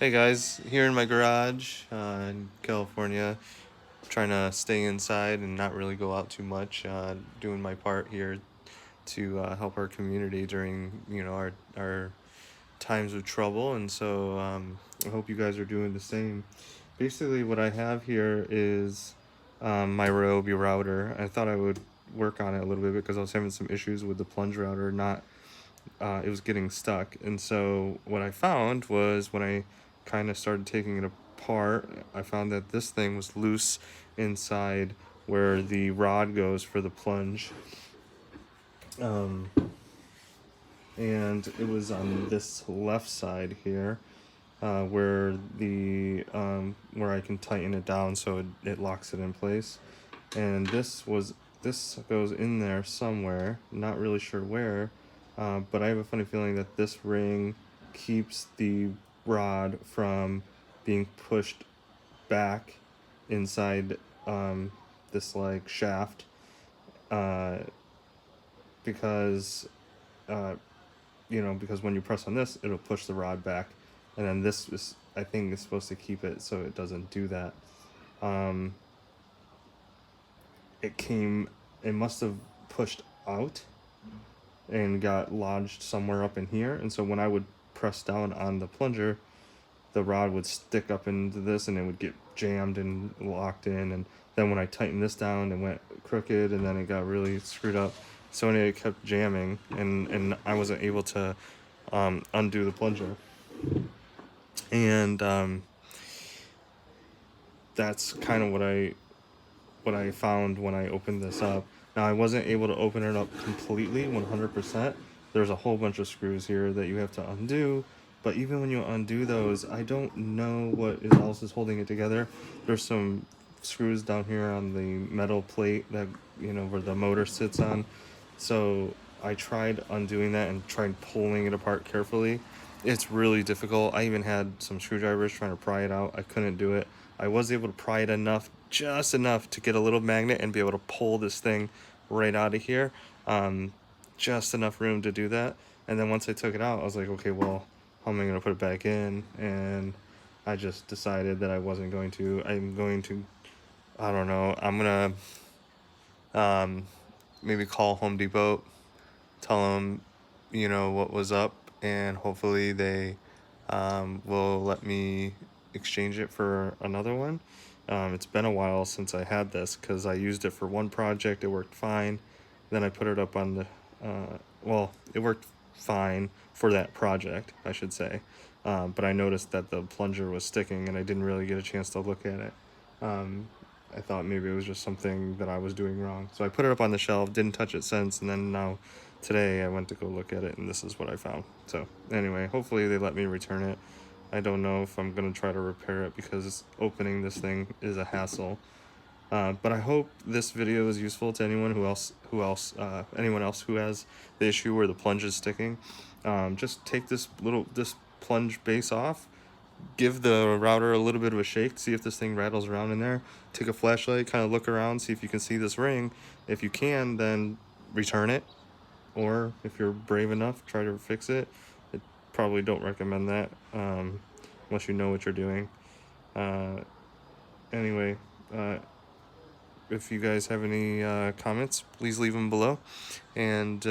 Hey guys, here in my garage in California, trying to stay inside and not really go out too much, doing my part here to help our community during, our times of trouble. And so I hope you guys are doing the same. Basically what I have here is my Ryobi router. I thought I would work on it a little bit because I was having some issues with the plunge router, it was getting stuck. And so what I found was, when I kind of started taking it apart, I found that this thing was loose inside where the rod goes for the plunge. And it was on this left side here, where I can tighten it down so it locks it in place. And this goes in there somewhere, not really sure where, but I have a funny feeling that this ring keeps the rod from being pushed back inside this like shaft, because because when you press on this, it'll push the rod back, and then this is, I think, is supposed to keep it so it doesn't do that. It must have pushed out and got lodged somewhere up in here, and so when I would press down on the plunger, the rod would stick up into this and it would get jammed and locked in. And then when I tightened this down, it went crooked, and then it got really screwed up, so it kept jamming, and I wasn't able to undo the plunger. And that's kind of what I found when I opened this up. Now, I wasn't able to open it up completely 100%. There's a whole bunch of screws here that you have to undo, but even when you undo those, I don't know what else is holding it together. There's some screws down here on the metal plate that, where the motor sits on. So I tried undoing that and tried pulling it apart carefully. It's really difficult. I even had some screwdrivers trying to pry it out. I couldn't do it. I was able to pry it just enough to get a little magnet and be able to pull this thing right out of here. Just enough room to do that. And then once I took it out, I was like, okay, well, how am I going to put it back in? And I just decided that I wasn't going to. I don't know, I'm going to maybe call Home Depot, tell them, what was up, and hopefully they will let me exchange it for another one. It's been a while since I had this because I used it for one project. It worked fine. Then I put it up on the, it worked fine for that project, I should say. But I noticed that the plunger was sticking and I didn't really get a chance to look at it. I thought maybe it was just something that I was doing wrong. So I put it up on the shelf, didn't touch it since, and then now today I went to go look at it and this is what I found. So anyway, hopefully they let me return it. I don't know if I'm going to try to repair it because opening this thing is a hassle. But I hope this video is useful to anyone anyone else who has the issue where the plunge is sticking. Just take this plunge base off, give the router a little bit of a shake, see if this thing rattles around in there. Take a flashlight, kind of look around, see if you can see this ring. If you can, then return it. Or if you're brave enough, try to fix it. I probably don't recommend that unless you know what you're doing. Anyway, if you guys have any comments, please leave them below. And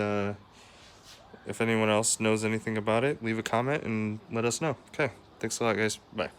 if anyone else knows anything about it, leave a comment and let us know. Okay, thanks a lot, guys. Bye.